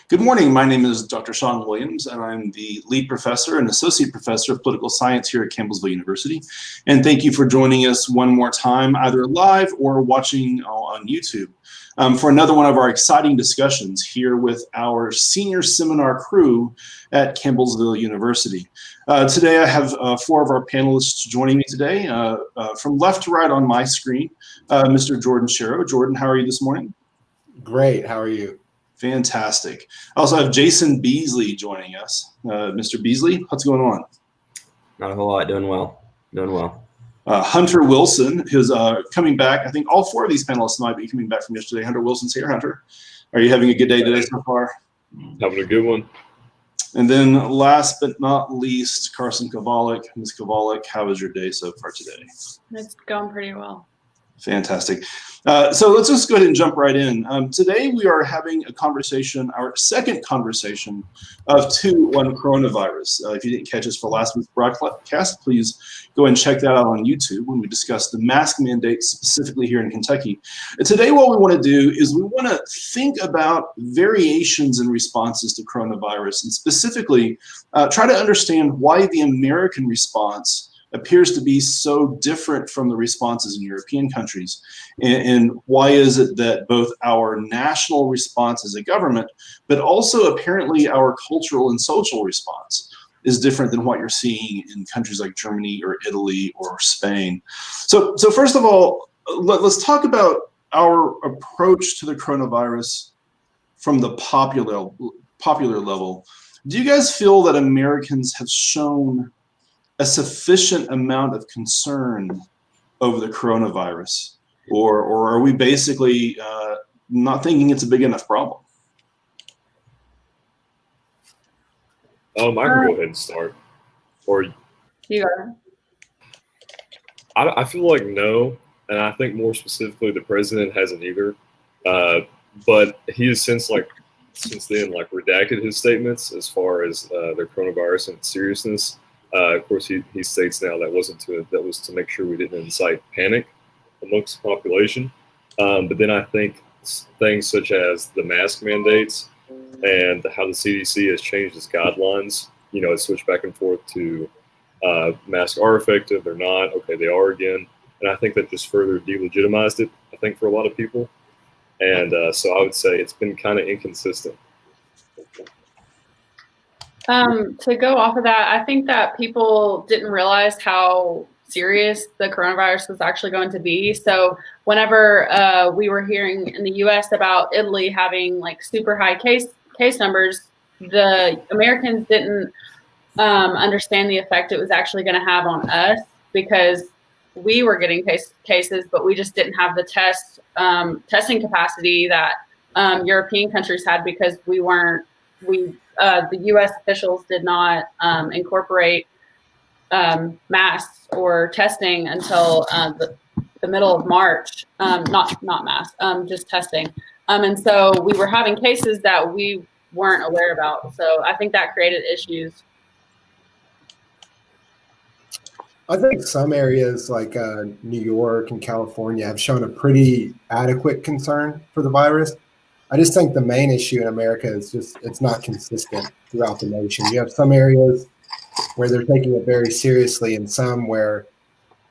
Good morning. My name is Dr. Sean Williams, and I'm the lead professor and associate professor of political science here at Campbellsville University. And thank you for joining us one more time, either live or watching on YouTube, for another one of our exciting discussions here with our senior seminar crew at Campbellsville University. Today, I have four of our panelists joining me today. From left to right on my screen, Mr. Jordan Sharrow. Jordan, how are you this morning? Great. How are you? Fantastic. I also have Jason Beasley joining us. Mr. Beasley, what's going on? Not a whole lot. Doing well. Hunter Wilson, who's coming back. I think all four of these panelists might be coming back from yesterday. Hunter Wilson's here. Hunter, are you having a good day today so far? Having a good one. And then last but not least, Carson Kovalik. Ms. Kovalik, how was your day so far today? It's going pretty well. Fantastic. So let's just go ahead and jump right in. Today we are having a conversation, our second conversation of two on coronavirus. If you didn't catch us for last week's broadcast, please go and check that out on YouTube when we discuss the mask mandates specifically here in Kentucky. And today what we want to do is we want to think about variations in responses to coronavirus and specifically try to understand why the American response appears to be so different from the responses in European countries. And why is it that both our national response as a government, but also apparently our cultural and social response is different than what you're seeing in countries like Germany or Italy or Spain. So first of all, let's talk about our approach to the coronavirus from the popular level. Do you guys feel that Americans have shown a sufficient amount of concern over the coronavirus, or are we basically not thinking it's a big enough problem? I can go ahead and start. Or You are. I feel like no, and I think more specifically the president hasn't either. But he has since then redacted his statements as far as the coronavirus and its seriousness. Of course, he states now that was to make sure we didn't incite panic amongst the population. But then I think things such as the mask mandates and how the CDC has changed its guidelines, it's switched back and forth to masks are effective, they're not, okay, they are again. And I think that just further delegitimized it, I think, for a lot of people. And so I would say it's been kind of inconsistent. To go off of that, I think that people didn't realize how serious the coronavirus was actually going to be. So whenever we were hearing in the U.S. about Italy having like super high case numbers, the Americans didn't understand the effect it was actually going to have on us, because we were getting cases, but we just didn't have the testing capacity that European countries had, because the U.S. officials did not incorporate masks or testing until the middle of March. Not masks, just testing. And so we were having cases that we weren't aware about. So I think that created issues. I think some areas like New York and California have shown a pretty adequate concern for the virus. I just think the main issue in America is it's not consistent throughout the nation. You have some areas where they're taking it very seriously, and some where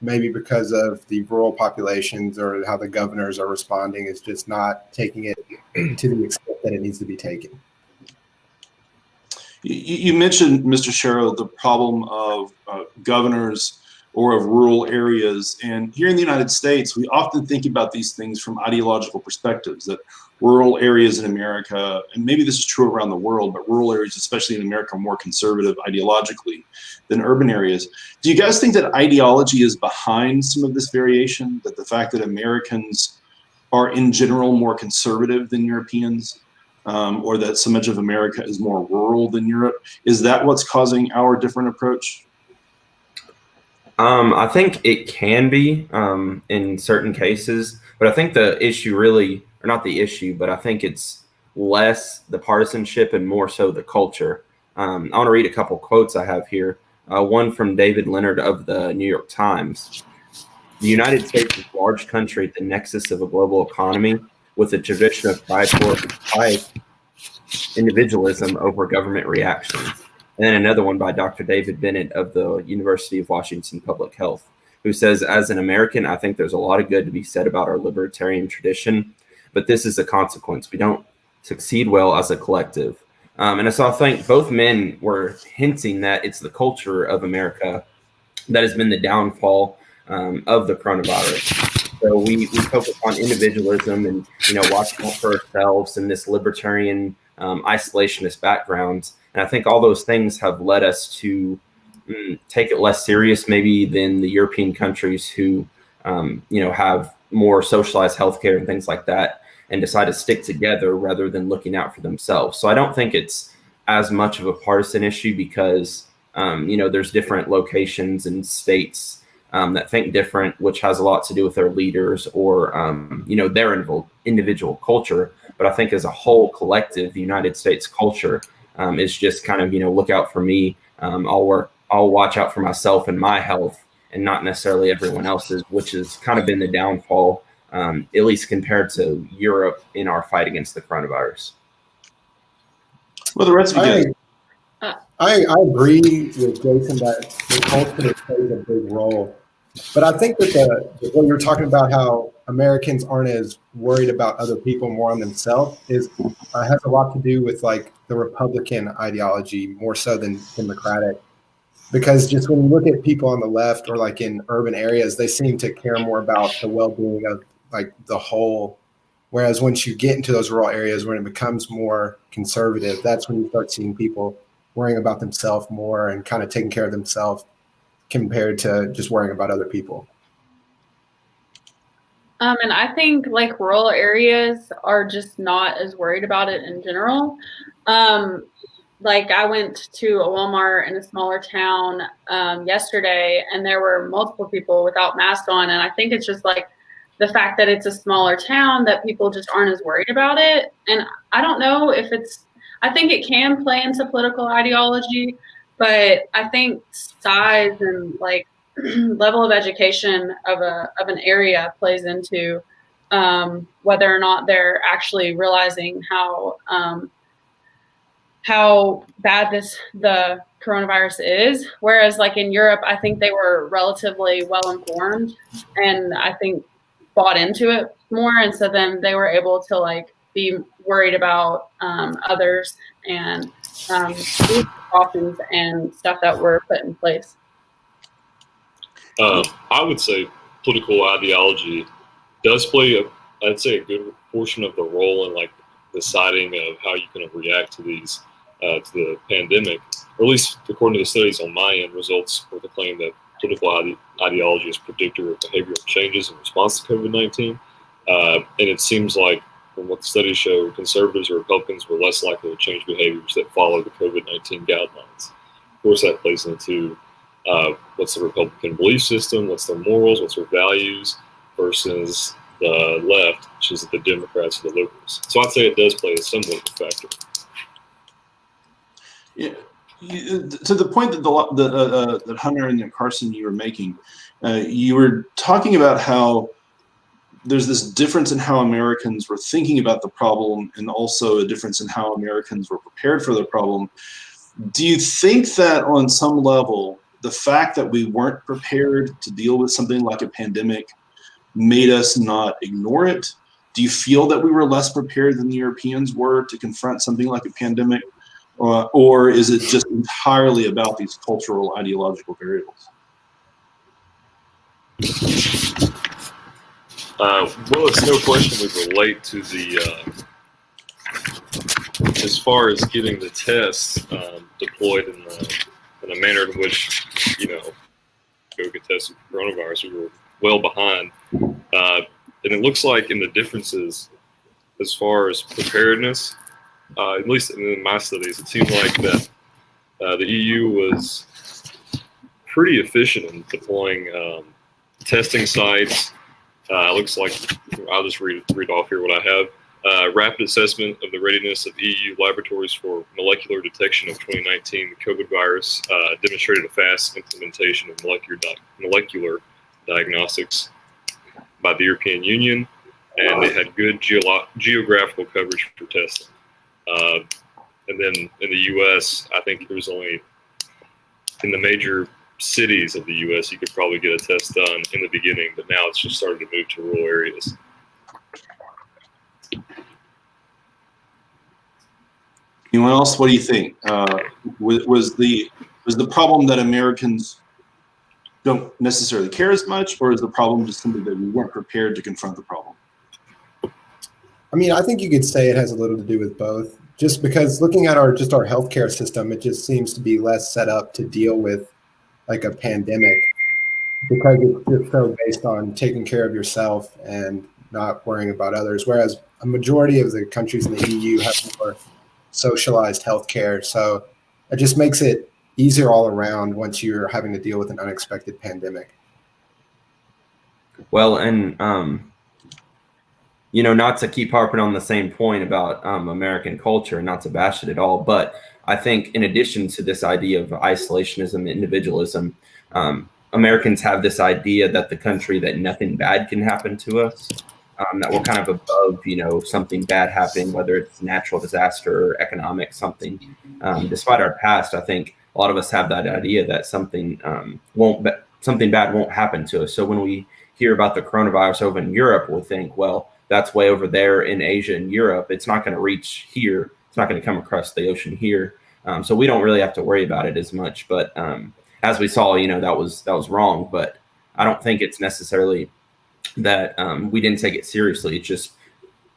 maybe because of the rural populations or how the governors are responding is just not taking it to the extent that it needs to be taken. You mentioned, Mr. Sharrow, the problem of governors or of rural areas. And here in the United States, we often think about these things from ideological perspectives, that rural areas in America, and maybe this is true around the world, but rural areas, especially in America, are more conservative ideologically than urban areas. Do you guys think that ideology is behind some of this variation, that the fact that Americans are in general more conservative than Europeans, or that so much of America is more rural than Europe? Is that what's causing our different approach? I think it can be in certain cases, but I think the issue really, or not the issue, but I think it's less the partisanship and more so the culture. I want to read a couple quotes I have here. One from David Leonard of the New York Times. The United States is a large country at the nexus of a global economy with a tradition of pride for individualism over government reactions. And then another one by Dr. David Bennett of the University of Washington Public Health, who says, as an American, I think there's a lot of good to be said about our libertarian tradition, but this is a consequence. We don't succeed well as a collective. And so I think both men were hinting that it's the culture of America that has been the downfall of the coronavirus. So we focus on individualism and, watching out for ourselves and this libertarian isolationist background. And I think all those things have led us to take it less serious maybe than the European countries who, have more socialized healthcare and things like that, and decide to stick together rather than looking out for themselves. So I don't think it's as much of a partisan issue because, there's different locations and states that think different, which has a lot to do with their leaders or, their individual culture. But I think as a whole collective, the United States culture is just kind of, look out for me. I'll watch out for myself and my health and not necessarily everyone else's, which has kind of been the downfall, at least compared to Europe in our fight against the coronavirus. Well, the rest of you guys. I agree with Jason that the culture plays a big role. But I think that what you're talking about, how Americans aren't as worried about other people, more on themselves, has a lot to do with like the Republican ideology more so than Democratic. Because just when you look at people on the left or like in urban areas, they seem to care more about the well-being of like the whole. Whereas once you get into those rural areas, when it becomes more conservative, that's when you start seeing people worrying about themselves more and kind of taking care of themselves compared to just worrying about other people. And I think like rural areas are just not as worried about it in general. Like I went to a Walmart in a smaller town yesterday, and there were multiple people without masks on. And I think it's just like the fact that it's a smaller town that people just aren't as worried about it. And I don't know if I think it can play into political ideology, but I think size and like level of education of an area plays into whether or not they're actually realizing how bad the coronavirus is. Whereas like in Europe, I think they were relatively well informed and I think bought into it more. And so then they were able to like be worried about others and precautions and stuff that were put in place. I would say political ideology does play I'd say a good portion of the role in like deciding of how you can react to these to the pandemic, or at least according to the studies on my end, results support the claim that political ideology is predictor of behavioral changes in response to COVID-19. And it seems like from what the studies show, conservatives or Republicans were less likely to change behaviors that follow the COVID-19 guidelines. Of course, that plays into what's the Republican belief system, what's their morals, what's their values, versus the left, which is the Democrats or the liberals. So I'd say it does play a somewhat of a factor. Yeah. To the point that that Hunter and Carson you were making, you were talking about how there's this difference in how Americans were thinking about the problem and also a difference in how Americans were prepared for the problem. Do you think that on some level, the fact that we weren't prepared to deal with something like a pandemic made us not ignore it? Do you feel that we were less prepared than the Europeans were to confront something like a pandemic? Or is it just entirely about these cultural ideological variables? Well, it's no question we relate to the, as far as getting the tests deployed in a manner in which, go get tested for coronavirus, we were well behind. And it looks like in the differences as far as preparedness, at least in my studies, it seemed like that the EU was pretty efficient in deploying testing sites. Looks like, I'll just read off here what I have. Rapid assessment of the readiness of EU laboratories for molecular detection of 2019 COVID virus demonstrated a fast implementation of molecular diagnostics by the European Union, and they had good geographical coverage for testing. And then in the U.S., I think there was only in the major cities of the U.S. you could probably get a test done in the beginning, but now it's just started to move to rural areas. Anyone else? What do you think? Was the problem that Americans don't necessarily care as much, or is the problem just simply that we weren't prepared to confront the problem? I mean, I think you could say it has a little to do with both. Just because looking at our healthcare system, it just seems to be less set up to deal with like a pandemic because it's just so based on taking care of yourself and not worrying about others. Whereas a majority of the countries in the EU have more socialized healthcare, so it just makes it easier all around once you're having to deal with an unexpected pandemic. Well, and not to keep harping on the same point about American culture, not to bash it at all, but I think in addition to this idea of isolationism, individualism, Americans have this idea that the country that nothing bad can happen to us, that we're kind of above, something bad happening, whether it's natural disaster or economic something. Despite our past, I think a lot of us have that idea that something bad won't happen to us. So when we hear about the coronavirus over in Europe, we'll think, well, that's way over there in Asia and Europe. It's not going to reach here. It's not going to come across the ocean here. So we don't really have to worry about it as much. But as we saw, that was wrong. But I don't think it's necessarily that we didn't take it seriously. It's just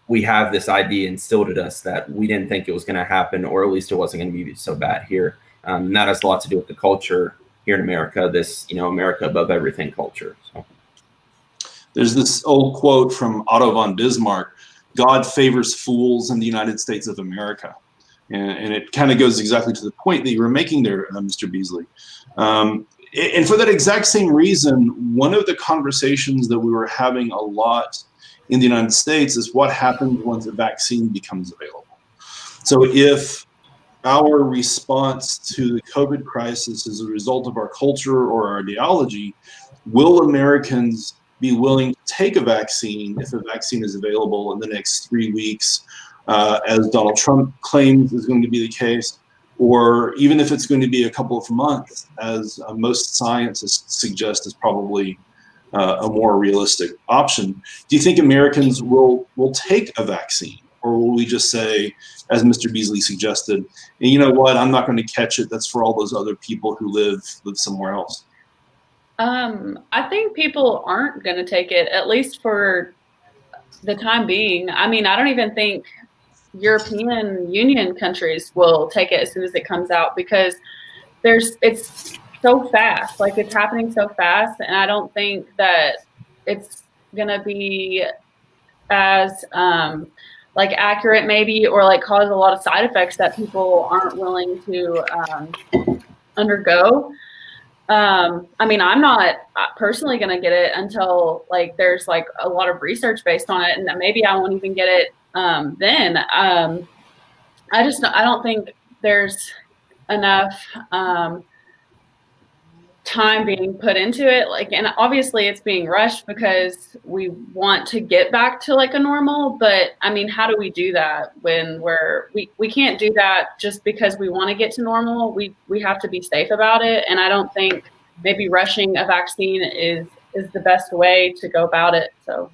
we have this idea instilled in us that we didn't think it was going to happen, or at least it wasn't going to be so bad here. And that has a lot to do with the culture here in America, this, America above everything culture. So. There's this old quote from Otto von Bismarck: "God favors fools in the United States of America." And it kind of goes exactly to the point that you were making there, Mr. Beasley. And for that exact same reason, one of the conversations that we were having a lot in the United States is what happens once a vaccine becomes available. So if our response to the COVID crisis is a result of our culture or our ideology, will Americans be willing to take a vaccine if a vaccine is available in the next 3 weeks, as Donald Trump claims is going to be the case, or even if it's going to be a couple of months, as most scientists suggest is probably a more realistic option? Do you think Americans will take a vaccine, or will we just say, as Mr. Beasley suggested, and you know what, I'm not going to catch it, that's for all those other people who live somewhere else? I think people aren't going to take it, at least for the time being. I mean, I don't even think European Union countries will take it as soon as it comes out, because it's so fast, like it's happening so fast. And I don't think that it's going to be as like accurate maybe, or like cause a lot of side effects that people aren't willing to undergo. I mean, I'm not personally going to get it until like there's like a lot of research based on it, and that maybe I won't even get it then. I don't think there's enough time being put into it. Like, and obviously it's being rushed because we want to get back to like a normal, but I mean, how do we do that when we can't do that just because we want to get to normal? We have to be safe about it. And I don't think maybe rushing a vaccine is the best way to go about it. So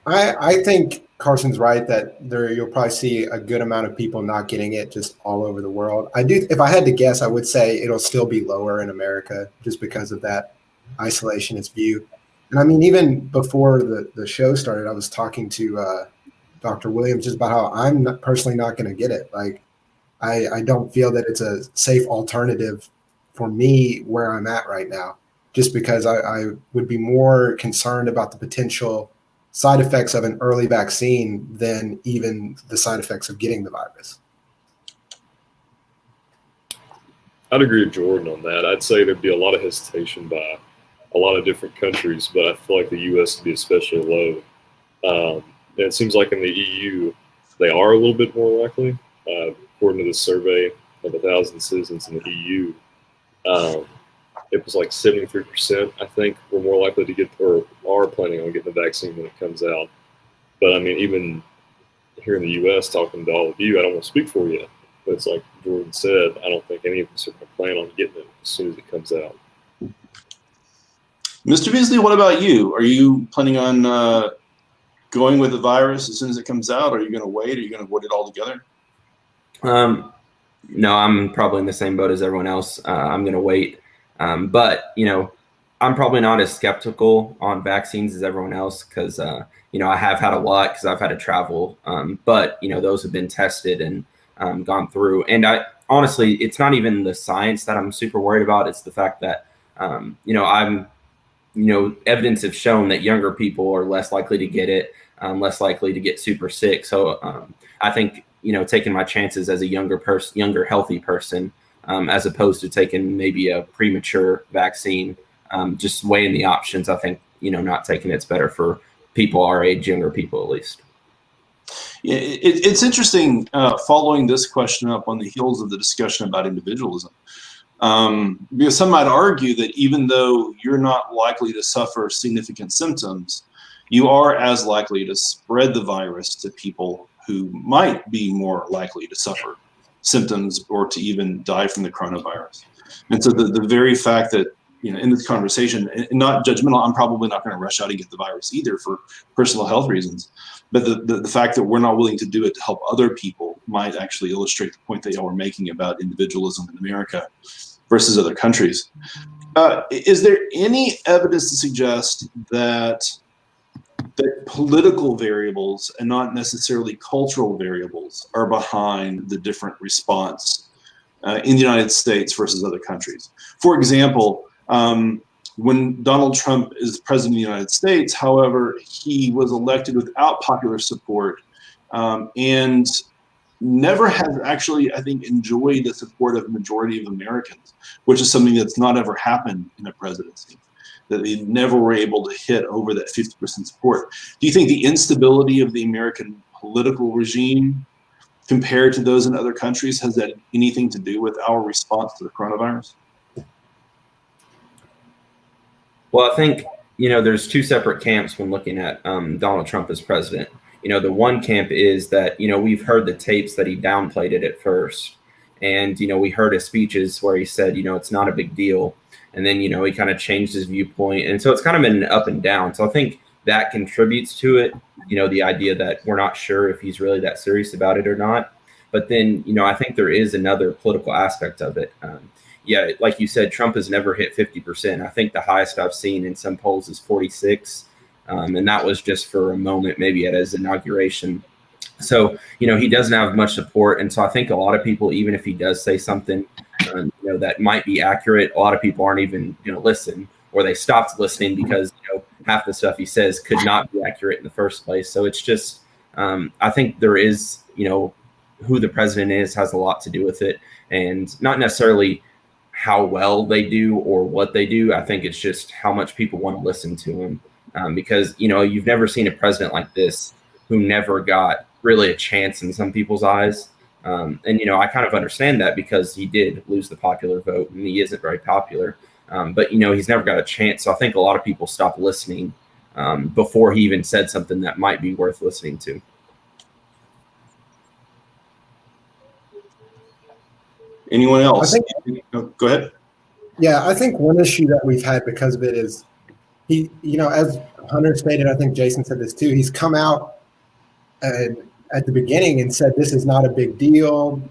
I think Carson's right that you'll probably see a good amount of people not getting it just all over the world. If I had to guess, I would say it'll still be lower in America just because of that isolationist view. And I mean, even before the show started, I was talking to Dr. Williams just about how I'm personally not going to get it. Like, I don't feel that it's a safe alternative for me where I'm at right now, just because I would be more concerned about the potential side effects of an early vaccine than even the side effects of getting the virus. I'd agree with Jordan on that. I'd say there'd be a lot of hesitation by a lot of different countries, but I feel like the U.S. would be especially low. And it seems like in the EU, they are a little bit more likely. According to this survey of 1,000 citizens in the EU, it was like 73%, I think, were more likely to get or are planning on getting the vaccine when it comes out. But I mean, even here in the U.S. talking to all of you. I don't want to speak for you, but it's like Jordan said. I don't think any of us are going to plan on getting it as soon as it comes out. Mr. Beasley, what about you? Are you planning on going with the virus as soon as it comes out? Or are you going to wait? Are you going to avoid it altogether? No, I'm probably in the same boat as everyone else. I'm going to wait. But, I'm probably not as skeptical on vaccines as everyone else because, I have had a lot because I've had to travel. But, those have been tested and gone through. And honestly, it's not even the science that I'm super worried about. It's the fact that, evidence have shown that younger people are less likely to get it, less likely to get super sick. So I think, taking my chances as a younger healthy person, as opposed to taking maybe a premature vaccine, just weighing the options. I think, not taking it's better for people our age, younger people at least. Yeah, it's interesting following this question up on the heels of the discussion about individualism. Because some might argue that even though you're not likely to suffer significant symptoms, you are as likely to spread the virus to people who might be more likely to suffer symptoms or to even die from the coronavirus. And so the very fact that, in this conversation, and not judgmental, I'm probably not going to rush out and get the virus either for personal health reasons. But the fact that we're not willing to do it to help other people might actually illustrate the point that y'all were making about individualism in America versus other countries. Is there any evidence to suggest that political variables and not necessarily cultural variables are behind the different response in the United States versus other countries? For example, when Donald Trump is president of the United States, however, he was elected without popular support and never has actually, I think, enjoyed the support of a majority of Americans, which is something that's not ever happened in a presidency, that they never were able to hit over that 50% support. Do you think the instability of the American political regime compared to those in other countries has that anything to do with our response to the coronavirus? Well, I think, there's two separate camps when looking at Donald Trump as president. The one camp is that, we've heard the tapes that he downplayed it at first. And, we heard his speeches where he said, it's not a big deal. And then, he kind of changed his viewpoint. And so it's kind of been up and down. So I think that contributes to it, the idea that we're not sure if he's really that serious about it or not. But then, I think there is another political aspect of it. Yeah, like you said, Trump has never hit 50%. I think the highest I've seen in some polls is 46. And that was just for a moment, maybe at his inauguration. So, he doesn't have much support. And so I think a lot of people, even if he does say something, that might be accurate, a lot of people aren't even going to listen, or they stopped listening because, half the stuff he says could not be accurate in the first place. So it's just, I think there is, who the president is has a lot to do with it, and not necessarily how well they do or what they do. I think it's just how much people want to listen to him. Because, you've never seen a president like this who never got really a chance in some people's eyes. And, I kind of understand that because he did lose the popular vote and he isn't very popular. But, he's never got a chance. So I think a lot of people stopped listening before he even said something that might be worth listening to. Anyone else? Go ahead. Yeah, I think one issue that we've had because of it is he, as Hunter stated, I think Jason said this too, he's come out at the beginning and said, this is not a big deal.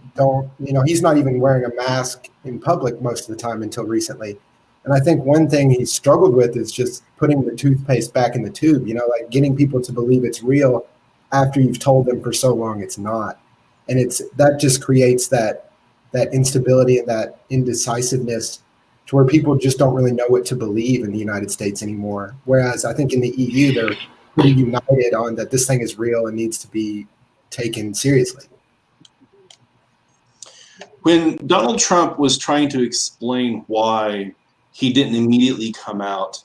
He's not even wearing a mask in public most of the time until recently. And I think one thing he's struggled with is just putting the toothpaste back in the tube, like getting people to believe it's real after you've told them for so long it's not. And that just creates that instability and that indecisiveness to where people just don't really know what to believe in the United States anymore. Whereas I think in the EU, they're pretty united on that this thing is real and needs to be taken seriously. When Donald Trump was trying to explain why he didn't immediately come out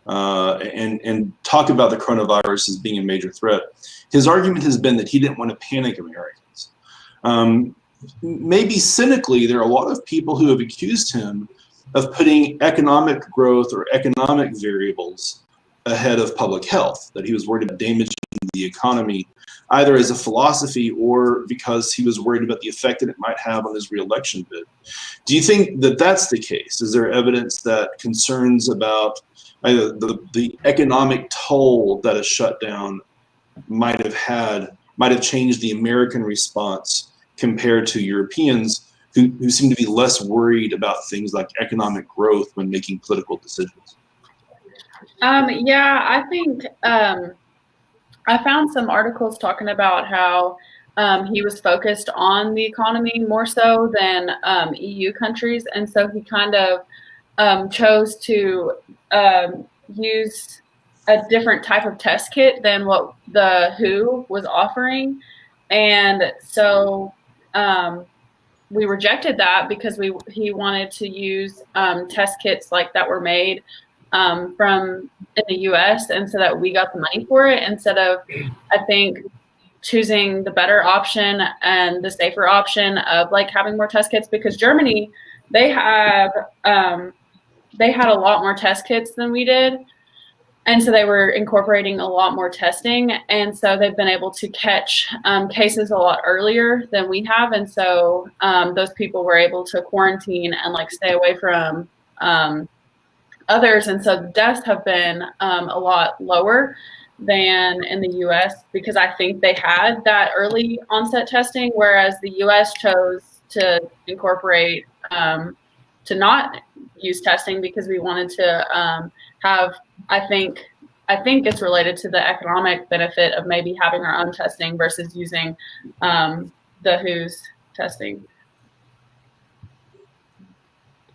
and talk about the coronavirus as being a major threat, his argument has been that he didn't want to panic Americans. Maybe cynically, there are a lot of people who have accused him of putting economic growth or economic variables ahead of public health, that he was worried about damaging the economy either as a philosophy or because he was worried about the effect that it might have on his reelection bid. Do you think that that's the case? Is there evidence that concerns about the economic toll that a shutdown might have changed the American response compared to Europeans who seem to be less worried about things like economic growth when making political decisions? Yeah, I think I found some articles talking about how he was focused on the economy more so than EU countries, and so he kind of chose to use a different type of test kit than what the WHO was offering, and so we rejected that because he wanted to use test kits like that were made from in the U.S. and so that we got the money for it instead of, I think, choosing the better option and the safer option of like having more test kits, because Germany, they had a lot more test kits than we did. And so they were incorporating a lot more testing. And so they've been able to catch cases a lot earlier than we have. And so those people were able to quarantine and like stay away from others. And so the deaths have been a lot lower than in the US because I think they had that early onset testing, whereas the US chose to incorporate to not use testing because we wanted to have, I think it's related to the economic benefit of maybe having our own testing versus using the WHO's testing.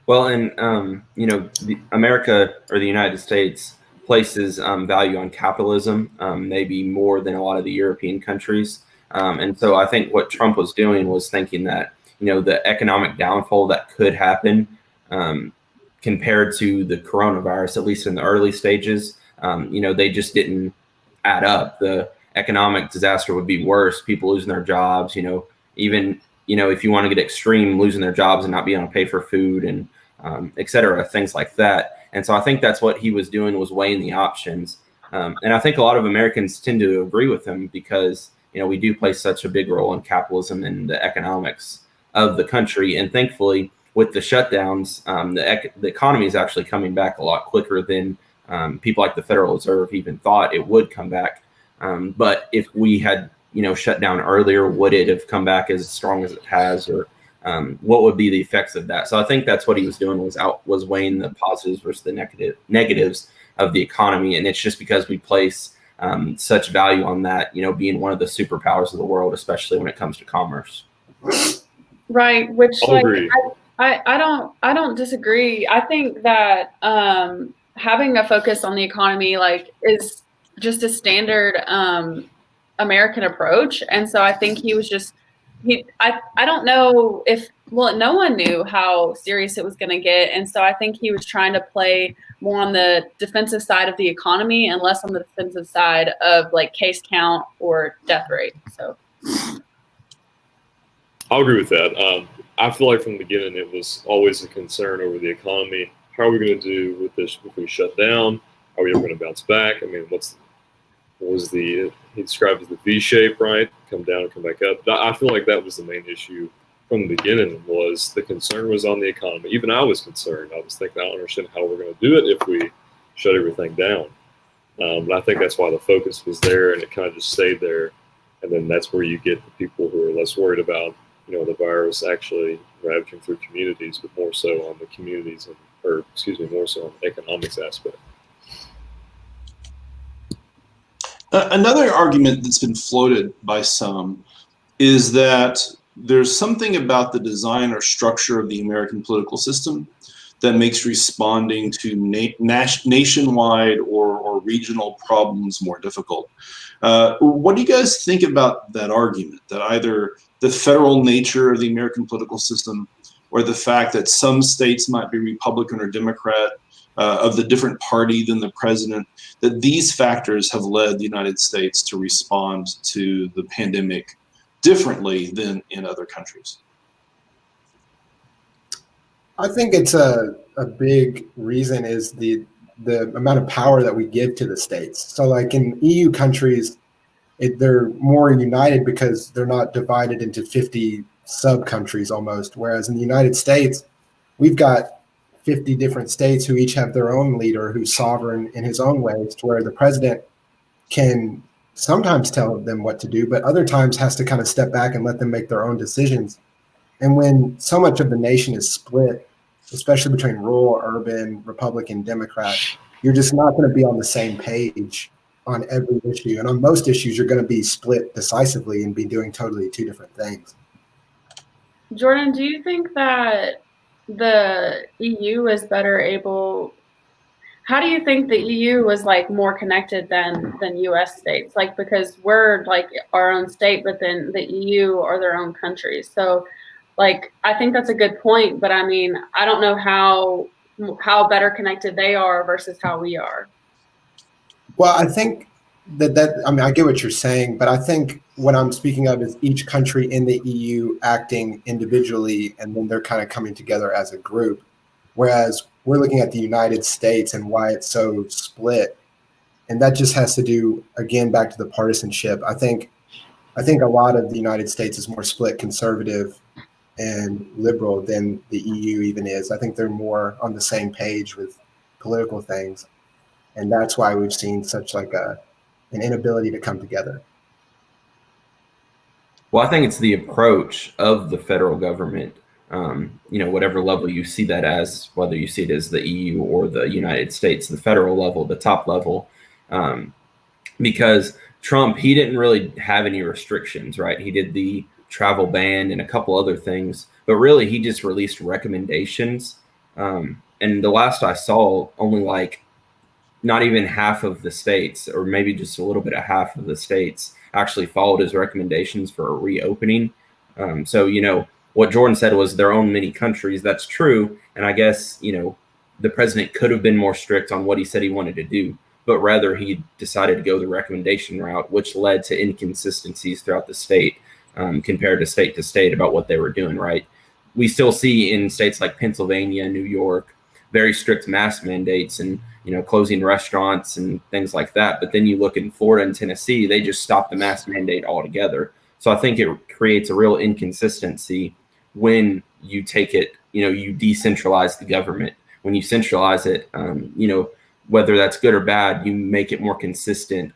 Well, and America or the United States places value on capitalism, maybe more than a lot of the European countries. And so I think what Trump was doing was thinking that, the economic downfall that could happen compared to the coronavirus, at least in the early stages, they just didn't add up. The economic disaster would be worse. People losing their jobs, even, if you want to get extreme, losing their jobs and not being able to pay for food and et cetera, things like that. And so I think that's what he was doing, was weighing the options. And I think a lot of Americans tend to agree with him because, we do play such a big role in capitalism and the economics of the country. And thankfully, with the shutdowns, the economy is actually coming back a lot quicker than people like the Federal Reserve even thought it would come back. But if we had, shut down earlier, would it have come back as strong as it has, or what would be the effects of that? So I think that's what he was doing, was weighing the positives versus the negatives of the economy. And it's just because we place such value on that, being one of the superpowers of the world, especially when it comes to commerce. Right. Which I'll agree. I don't disagree. I think that having a focus on the economy is just a standard American approach. And so I think he was just I don't know if no one knew how serious it was going to get. And so I think he was trying to play more on the defensive side of the economy and less on the defensive side of case count or death rate. So I'll agree with that. I feel like from the beginning, it was always a concern over the economy. How are we going to do with this if we shut down? Are we ever going to bounce back? I mean, he described as the V shape, right? Come down and come back up. I feel like that was the main issue from the beginning. Was the concern was on the economy. Even I was concerned. I was thinking, I don't understand how we're going to do it if we shut everything down. But I think that's why the focus was there, and it kind of just stayed there. And then that's where you get the people who are less worried about, the virus actually ravaging through communities, but more so on the communities more so on the economics aspect. Another argument that's been floated by some is that there's something about the design or structure of the American political system that makes responding to nationwide or regional problems more difficult. What do you guys think about that argument, that either the federal nature of the American political system or the fact that some states might be Republican or Democrat, of the different party than the president, that these factors have led the United States to respond to the pandemic differently than in other countries? I think it's a big reason is the amount of power that we give to the states. So in EU countries, they're more united because they're not divided into 50 sub-countries almost. Whereas in the United States, we've got 50 different states who each have their own leader who's sovereign in his own ways, to where the president can sometimes tell them what to do, but other times has to kind of step back and let them make their own decisions. And when so much of the nation is split, especially between rural, urban, Republican, Democrat, you're just not going to be on the same page on every issue. And on most issues, you're going to be split decisively and be doing totally two different things. Jordan, do you think that the EU is better able? How do you think the EU was like more connected than US states? Like, because we're like our own state, but then the EU are their own countries. So like, I think that's a good point, but I mean, I don't know how better connected they are versus how we are. Well, I think I mean, I get what you're saying, but I think what I'm speaking of is each country in the EU acting individually, and then they're kind of coming together as a group. Whereas we're looking at the United States and why it's so split. And that just has to do, again, back to the partisanship. I think a lot of the United States is more split conservative and liberal than the EU even is. I think they're more on the same page with political things. And that's why we've seen such like an inability to come together. Well, I think it's the approach of the federal government, whatever level you see that as, whether you see it as the EU or the United States, the federal level, the top level, because Trump, he didn't really have any restrictions, right? He did the travel ban and a couple other things, but really he just released recommendations. And the last I saw, only like not even half of the states, or maybe just a little bit of half of the states, actually followed his recommendations for a reopening. So, what Jordan said was their own mini countries. That's true. And I guess, the president could have been more strict on what he said he wanted to do, but rather he decided to go the recommendation route, which led to inconsistencies throughout the state compared to state about what they were doing, right? We still see in states like Pennsylvania, New York, very strict mask mandates and, closing restaurants and things like that. But then you look in Florida and Tennessee, they just stopped the mask mandate altogether. So I think it creates a real inconsistency when you take it, you decentralize the government. When you centralize it, whether that's good or bad, you make it more consistent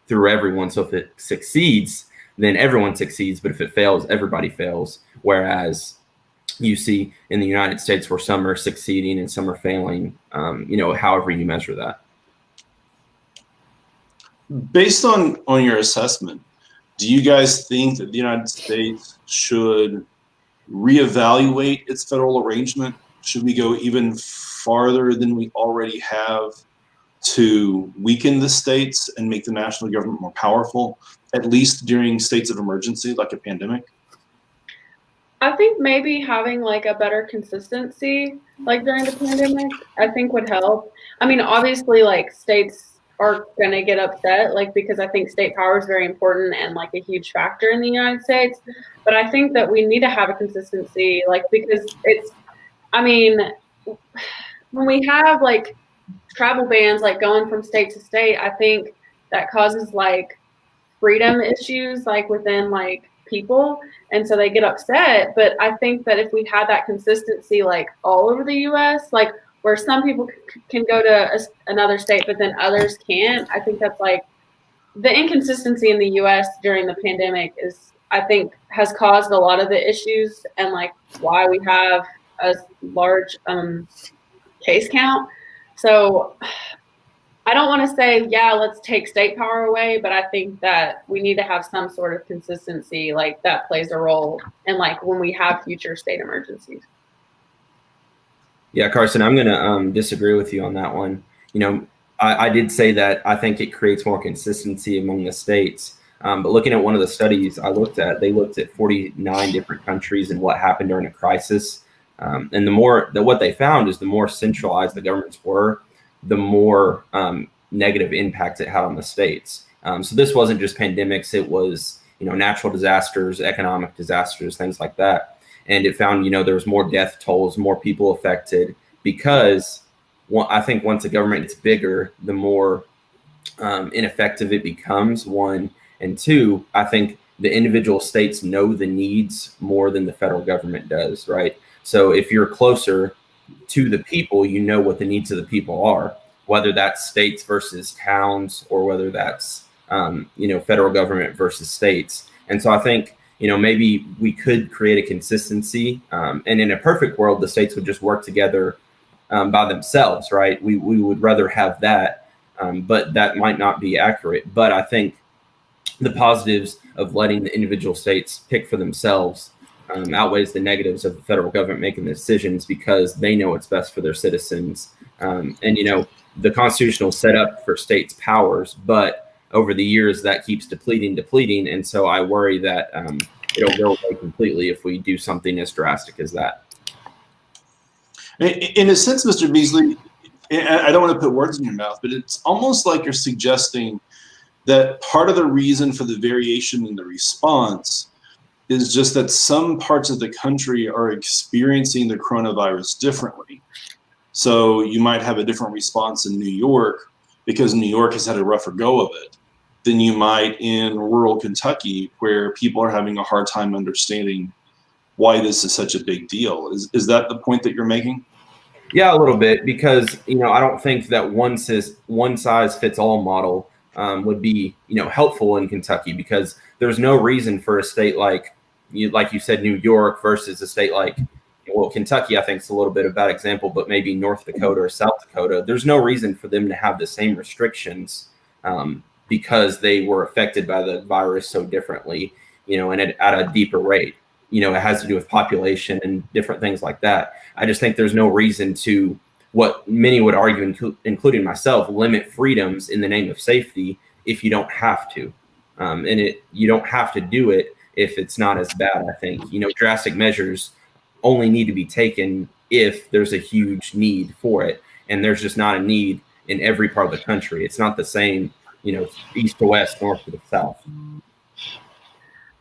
through everyone. So if it succeeds, then everyone succeeds. But if it fails, everybody fails. Whereas you see in the United States where some are succeeding and some are failing, however you measure that. Based on your assessment, do you guys think that the United States should reevaluate its federal arrangement? Should we go even farther than we already have to weaken the states and make the national government more powerful, at least during states of emergency like a pandemic? I think maybe having like a better consistency like during the pandemic, I think would help. I mean, obviously like states are going to get upset, like, because I think state power is very important and like a huge factor in the United States. But I think that we need to have a consistency, like, because when we have like travel bans, like going from state to state, I think that causes like freedom issues, like within like people. And so they get upset. But I think that if we had that consistency, like all over the US, like where some people can go to another state, but then others can't, I think that's like the inconsistency in the US during the pandemic is, I think, has caused a lot of the issues and like why we have a large case count. So I don't want to say, yeah, let's take state power away, but I think that we need to have some sort of consistency, like that plays a role in like when we have future state emergencies. Yeah, Carson, I'm going to disagree with you on that one. I did say that I think it creates more consistency among the states. But looking at one of the studies I looked at, they looked at 49 different countries and what happened during a crisis. And what they found is the more centralized the governments were, the more negative impact it had on the states. So this wasn't just pandemics; it was natural disasters, economic disasters, things like that. And it found there was more death tolls, more people affected because I think once a government gets bigger, the more ineffective it becomes. One, And two, I think the individual states know the needs more than the federal government does, right? So if you're closer to the people, you know what the needs of the people are, whether that's states versus towns or whether that's, federal government versus states. And so I think, maybe we could create a consistency. And in a perfect world, the states would just work together by themselves, right? We would rather have that, but that might not be accurate. But I think the positives of letting the individual states pick for themselves outweighs the negatives of the federal government making the decisions because they know what's best for their citizens. And the Constitution is set up for states' powers, but over the years that keeps depleting. And so I worry that it'll go away completely if we do something as drastic as that. In a sense, Mr. Beasley, I don't want to put words in your mouth, but it's almost like you're suggesting that part of the reason for the variation in the response is just that some parts of the country are experiencing the coronavirus differently. So you might have a different response in New York because New York has had a rougher go of it than you might in rural Kentucky, where people are having a hard time understanding why this is such a big deal. Is that the point that you're making? Yeah, a little bit, because I don't think that one size fits all model would be helpful in Kentucky, because there's no reason for a state like you said, New York versus a state like, well, Kentucky, I think is a little bit of a bad example, but maybe North Dakota or South Dakota. There's no reason for them to have the same restrictions because they were affected by the virus so differently, and at a deeper rate. It has to do with population and different things like that. I just think there's no reason to, what many would argue, including myself, limit freedoms in the name of safety if you don't have to. You don't have to do it if it's not as bad, I think. Drastic measures only need to be taken if there's a huge need for it. And there's just not a need in every part of the country. It's not the same, east to west, north to the south.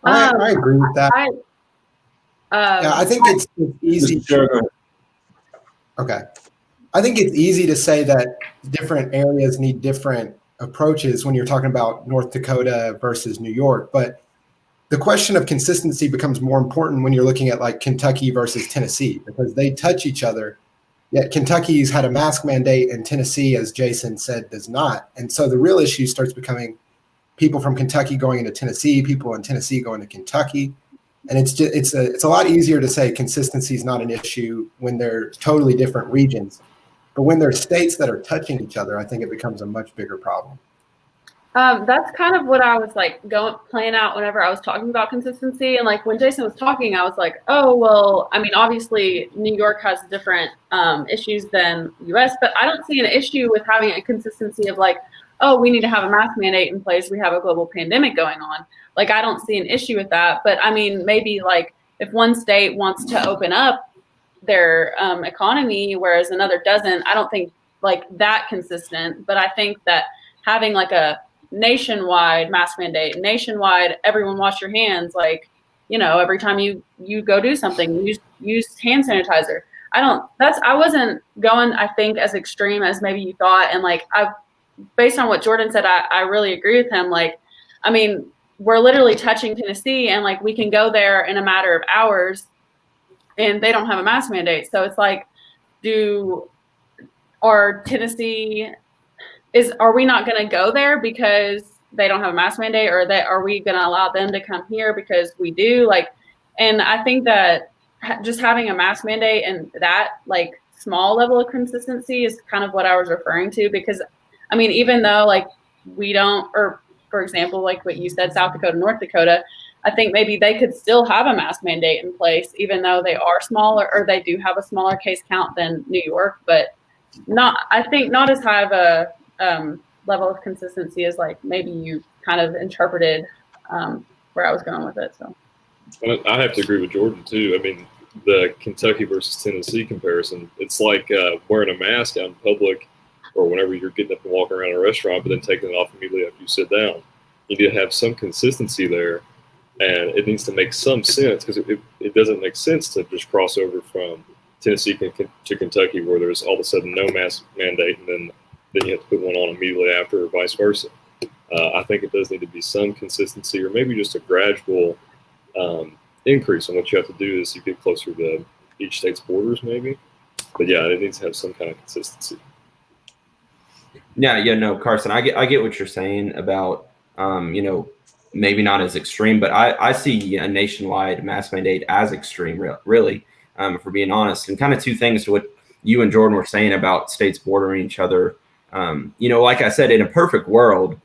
I agree with that. I think it's easy. Okay. I think it's easy to say that different areas need different approaches when you're talking about North Dakota versus New York. But the question of consistency becomes more important when you're looking at like Kentucky versus Tennessee, because they touch each other. Yet Kentucky's had a mask mandate and Tennessee, as Jason said, does not. And so the real issue starts becoming people from Kentucky going into Tennessee, people in Tennessee going to Kentucky. And it's a lot easier to say consistency is not an issue when they're totally different regions. But when there's states that are touching each other, I think it becomes a much bigger problem. That's kind of what I was playing out whenever I was talking about consistency. And when Jason was talking, I was like, oh, well, I mean, obviously New York has different issues than US, but I don't see an issue with having a consistency of oh, we need to have a mask mandate in place. We have a global pandemic going on. I don't see an issue with that. But I mean, maybe if one state wants to open up their economy, whereas another doesn't, I don't think that consistent. But I think that having a nationwide mask mandate, nationwide, everyone wash your hands, every time you go do something, use hand sanitizer. I wasn't going, I think, as extreme as maybe you thought. And based on what Jordan said, I really agree with him. I mean, we're literally touching Tennessee, and we can go there in a matter of hours and they don't have a mask mandate. So it's are we not going to go there because they don't have a mask mandate, or are we going to allow them to come here because we do? And I think that just having a mask mandate and that small level of consistency is kind of what I was referring to, because I mean, even though we don't, or for example, what you said, South Dakota, North Dakota, I think maybe they could still have a mask mandate in place, even though they are smaller, or they do have a smaller case count than New York, but I think not as high of a level of consistency as maybe you kind of interpreted where I was going with it. So I have to agree with Jordan too. I mean, the Kentucky versus Tennessee comparison, it's like wearing a mask out in public or whenever you're getting up and walking around a restaurant, but then taking it off immediately after you sit down. You need to have some consistency there, and it needs to make some sense, because it doesn't make sense to just cross over from Tennessee to Kentucky where there's all of a sudden no mask mandate, and then you have to put one on immediately after, or vice versa. I think it does need to be some consistency, or maybe just a gradual increase on what you have to do as you get closer to each state's borders, maybe. But yeah, it needs to have some kind of consistency. Yeah, no, Carson, I get what you're saying about, maybe not as extreme, but I see a nationwide mask mandate as extreme, really, if we're being honest. And kind of two things to what you and Jordan were saying about states bordering each other. Like I said, in a perfect world,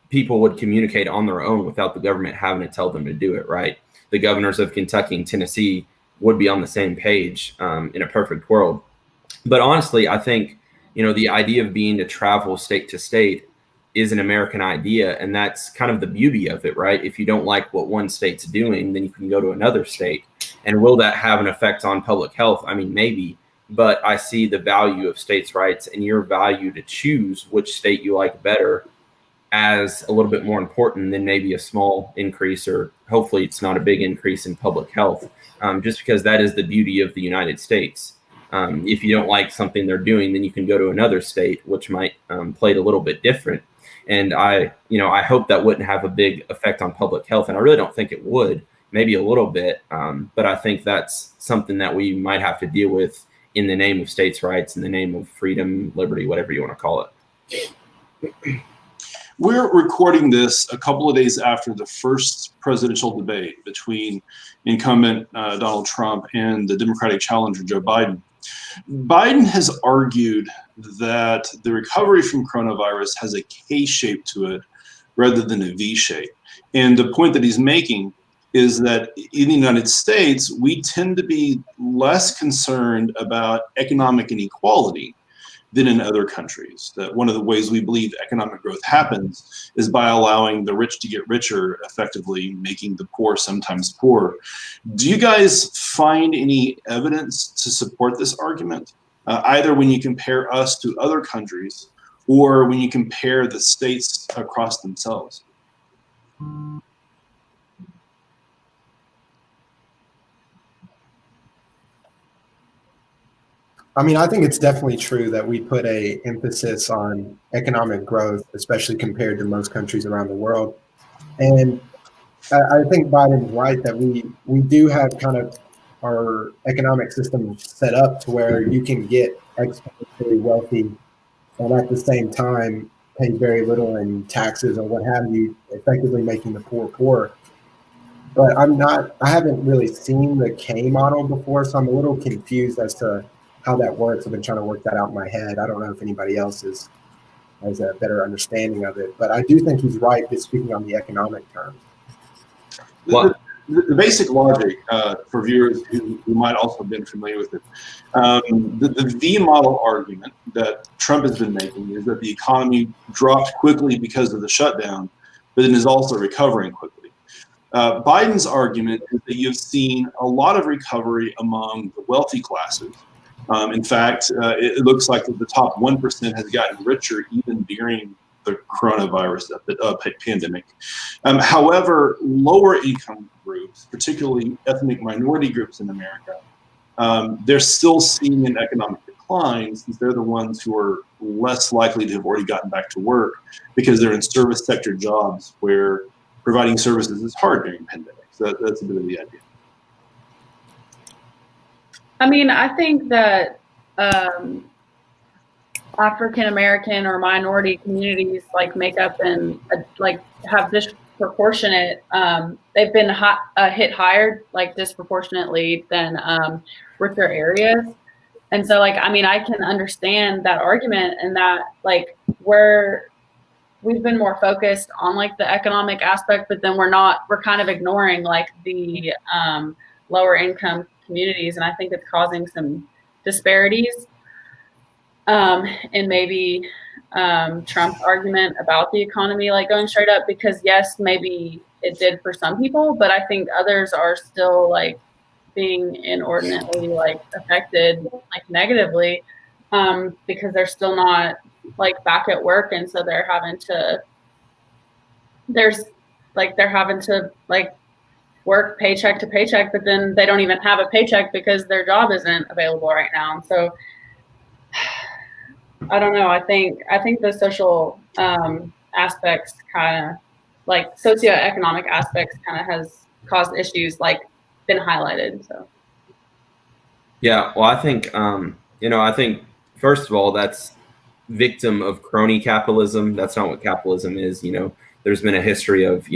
people would communicate on their own without the government having to tell them to do it, right? The governors of Kentucky and Tennessee would be on the same page in a perfect world. But honestly, I think, the idea of being to travel state to state is an American idea. And that's kind of the beauty of it, right? If you don't like what one state's doing, then you can go to another state. And will that have an effect on public health? I mean, maybe, but I see the value of states' rights and your value to choose which state you like better as a little bit more important than maybe a small increase, or hopefully it's not a big increase in public health, just because that is the beauty of the United States. If you don't like something they're doing, then you can go to another state, which might play it a little bit different. And I hope that wouldn't have a big effect on public health. And I really don't think it would, maybe a little bit. But I think that's something that we might have to deal with in the name of states' rights, in the name of freedom, liberty, whatever you want to call it. We're recording this a couple of days after the first presidential debate between incumbent Donald Trump and the Democratic challenger, Joe Biden. Biden has argued that the recovery from coronavirus has a K shape to it rather than a V shape. And the point that he's making is that in the United States, we tend to be less concerned about economic inequality than in other countries. That one of the ways we believe economic growth happens is by allowing the rich to get richer, effectively making the poor sometimes poorer. Do you guys find any evidence to support this argument, either when you compare us to other countries or when you compare the states across themselves? I mean, I think it's definitely true that we put a emphasis on economic growth, especially compared to most countries around the world. And I think Biden's right that we do have kind of our economic system set up to where you can get exponentially wealthy and at the same time pay very little in taxes or what have you, effectively making the poor poorer. But I haven't really seen the K model before, so I'm a little confused as to how that works. I've been trying to work that out in my head. I don't know if anybody else has a better understanding of it, but I do think he's right just speaking on the economic terms. The basic logic for viewers who might also have been familiar with it, the V model argument that Trump has been making is that the economy dropped quickly because of the shutdown, but then is also recovering quickly. Biden's argument is that you've seen a lot of recovery among the wealthy classes. In fact, it looks like the top 1% has gotten richer even during the coronavirus pandemic. However, lower income groups, particularly ethnic minority groups in America, they're still seeing an economic decline since they're the ones who are less likely to have already gotten back to work because they're in service sector jobs where providing services is hard during pandemic. So that's a bit of the idea. I mean, I think that African American or minority communities make up and have disproportionate. They've been hit higher, disproportionately than richer areas, and so I can understand that argument and that we've been more focused on the economic aspect, but then we're kind of ignoring the lower income communities, and I think it's causing some disparities. And maybe Trump's argument about the economy going straight up, because yes, maybe it did for some people, but I think others are still being inordinately affected negatively because they're still not back at work, and so they're having to work paycheck to paycheck, but then they don't even have a paycheck because their job isn't available right now. And so I don't know. I think the social aspects kind of like socioeconomic aspects kind of has caused issues like been highlighted. So. Yeah, well, I think I think first of all, that's victim of crony capitalism. That's not what capitalism is. There's been a history of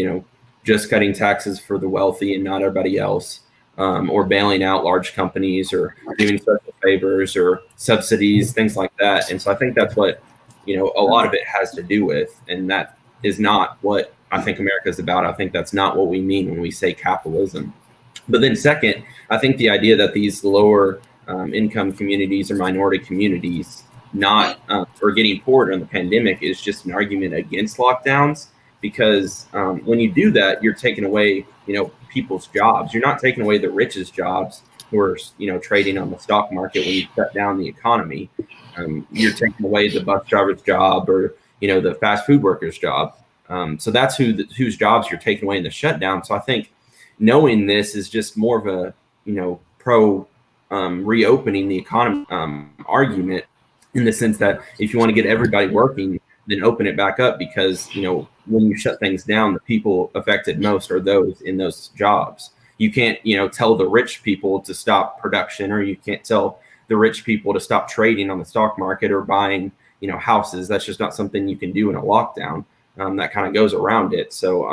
just cutting taxes for the wealthy and not everybody else, or bailing out large companies, or giving special favors or subsidies, things like that. And so I think that's what a lot of it has to do with, and that is not what I think America is about. I think that's not what we mean when we say capitalism. But then second, I think the idea that these lower income communities or minority communities are getting poorer during the pandemic is just an argument against lockdowns, because when you do that, you're taking away, people's jobs. You're not taking away the richest jobs who are, trading on the stock market when you shut down the economy. You're taking away the bus driver's job or, the fast food worker's job. So that's whose jobs you're taking away in the shutdown. So I think knowing this is just more of a, pro reopening the economy argument, in the sense that if you want to get everybody working, then open it back up, because, when you shut things down, the people affected most are those in those jobs. You can't, tell the rich people to stop production, or you can't tell the rich people to stop trading on the stock market or buying, houses. That's just not something you can do in a lockdown. That kind of goes around it. So,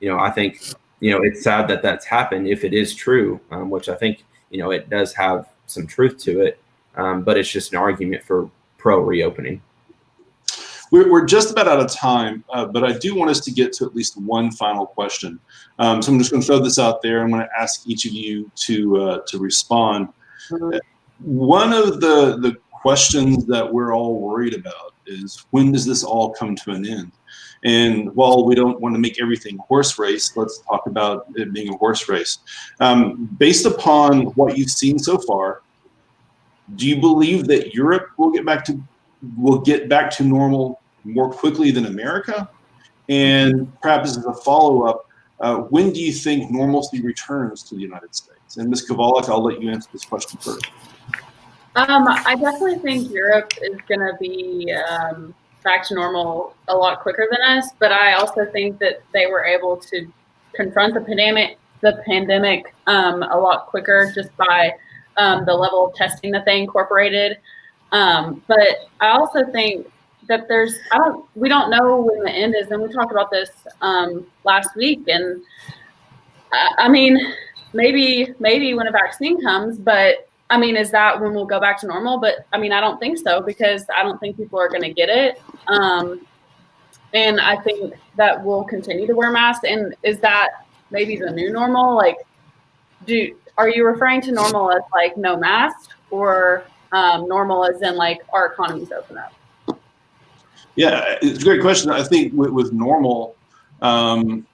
I think, it's sad that that's happened, if it is true, which I think, it does have some truth to it. But it's just an argument for pro reopening. We're just about out of time, but I do want us to get to at least one final question. So I'm just going to throw this out there. I'm going to ask each of you to respond. One of the questions that we're all worried about is, when does this all come to an end? And while we don't want to make everything horse race, let's talk about it being a horse race. Based upon what you've seen so far, do you believe that Europe will get back to normal more quickly than America? And perhaps as a follow-up, when do you think normalcy returns to the United States? And Ms. Kowalik, I'll let you answer this question first. I definitely think Europe is going to be back to normal a lot quicker than us, but I also think that they were able to confront the pandemic a lot quicker, just by the level of testing that they incorporated. But I also think that we don't know when the end is, and we talked about this last week. And I mean, maybe when a vaccine comes, but I mean, is that when we'll go back to normal? But I mean, I don't think so, because I don't think people are going to get it. And I think that we'll continue to wear masks. And is that maybe the new normal? Like, are you referring to normal as like no mask, or normal as in like our economies open up? Yeah, it's a great question. I think with normal, when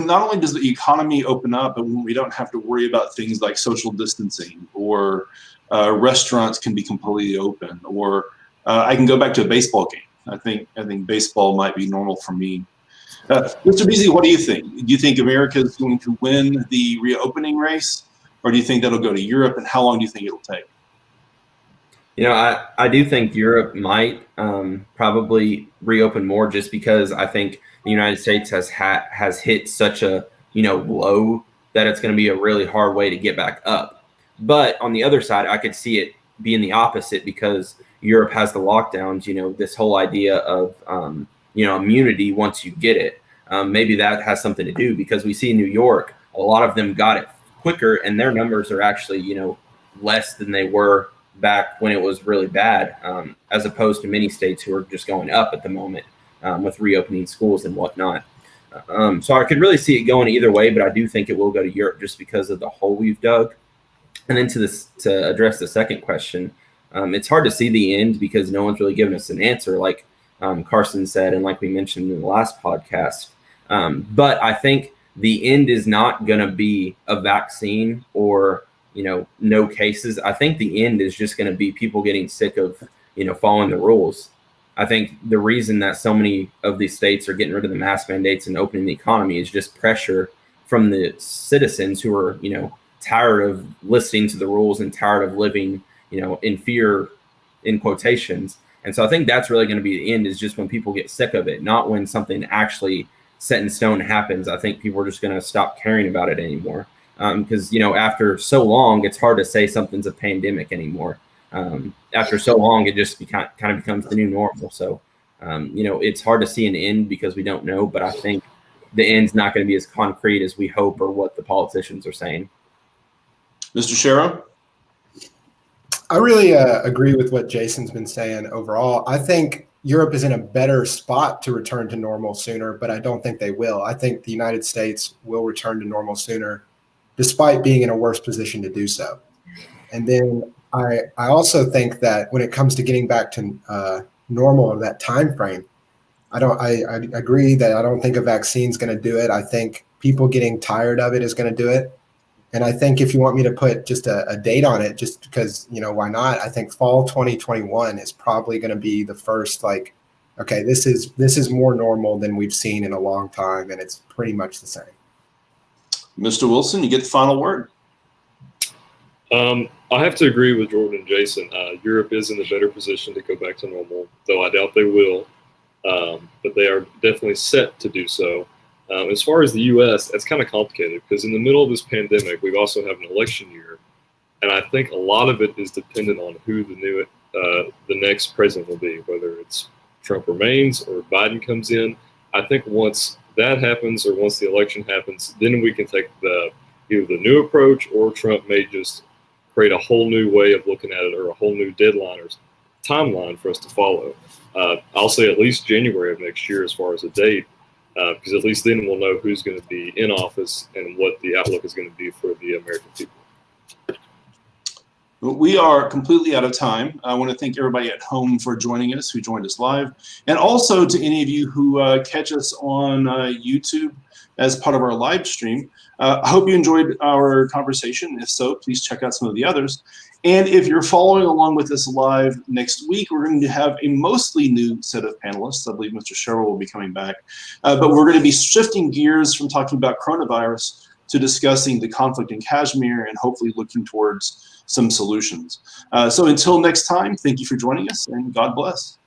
not only does the economy open up, but when we don't have to worry about things like social distancing, or restaurants can be completely open, or I can go back to a baseball game. I think baseball might be normal for me. Mr. Beasley, what do you think? Do you think America is going to win the reopening race, or do you think that'll go to Europe? And how long do you think it'll take? I do think Europe might probably reopen more, just because I think the United States has hit such a low that it's going to be a really hard way to get back up. But on the other side, I could see it being the opposite, because Europe has the lockdowns. This whole idea of immunity once you get it. Maybe that has something to do, because we see New York, a lot of them got it quicker, and their numbers are actually less than they were back when it was really bad, as opposed to many states who are just going up at the moment with reopening schools and whatnot. So I could really see it going either way, but I do think it will go to Europe, just because of the hole we've dug. And then to address the second question, it's hard to see the end, because no one's really given us an answer, like Carson said, and like we mentioned in the last podcast. But I think the end is not going to be a vaccine or no cases. I think the end is just going to be people getting sick of, following the rules. I think the reason that so many of these states are getting rid of the mask mandates and opening the economy is just pressure from the citizens who are, tired of listening to the rules and tired of living, in fear, in quotations. And so I think that's really going to be the end, is just when people get sick of it, not when something actually set in stone happens. I think people are just going to stop caring about it anymore. Because, after so long, it's hard to say something's a pandemic anymore. After so long, it just kind of becomes the new normal. So, it's hard to see an end because we don't know. But I think the end's not going to be as concrete as we hope or what the politicians are saying. Mr. Sharrow? I really agree with what Jason's been saying overall. I think Europe is in a better spot to return to normal sooner, but I don't think they will. I think the United States will return to normal sooner, despite being in a worse position to do so. And then I also think that when it comes to getting back to normal in that time frame, I agree that I don't think a vaccine is going to do it. I think people getting tired of it is going to do it. And I think if you want me to put just a date on it, just because, why not? I think fall 2021 is probably going to be the first, okay, this is more normal than we've seen in a long time, and it's pretty much the same. Mr. Wilson, you get the final word. I have to agree with Jordan and Jason. Europe is in a better position to go back to normal, though I doubt they will. But they are definitely set to do so. As far as the U.S., it's kind of complicated because in the middle of this pandemic, we also have an election year, and I think a lot of it is dependent on who the next president will be, whether it's Trump remains or Biden comes in. I think once that happens, or once the election happens, then we can take either the new approach, or Trump may just create a whole new way of looking at it, or a whole new deadline or timeline for us to follow. I'll say at least January of next year as far as a date. Because at least then we'll know who's going to be in office and what the outlook is going to be for the American people. We are completely out of time. I want to thank everybody at home for joining us, who joined us live, and also to any of you who catch us on YouTube as part of our live stream. I hope you enjoyed our conversation. If so, please check out some of the others. And if you're following along with us live next week, we're going to have a mostly new set of panelists. I believe Mr. Sherrill will be coming back. But we're going to be shifting gears from talking about coronavirus to discussing the conflict in Kashmir and hopefully looking towards some solutions. So until next time, thank you for joining us, and God bless.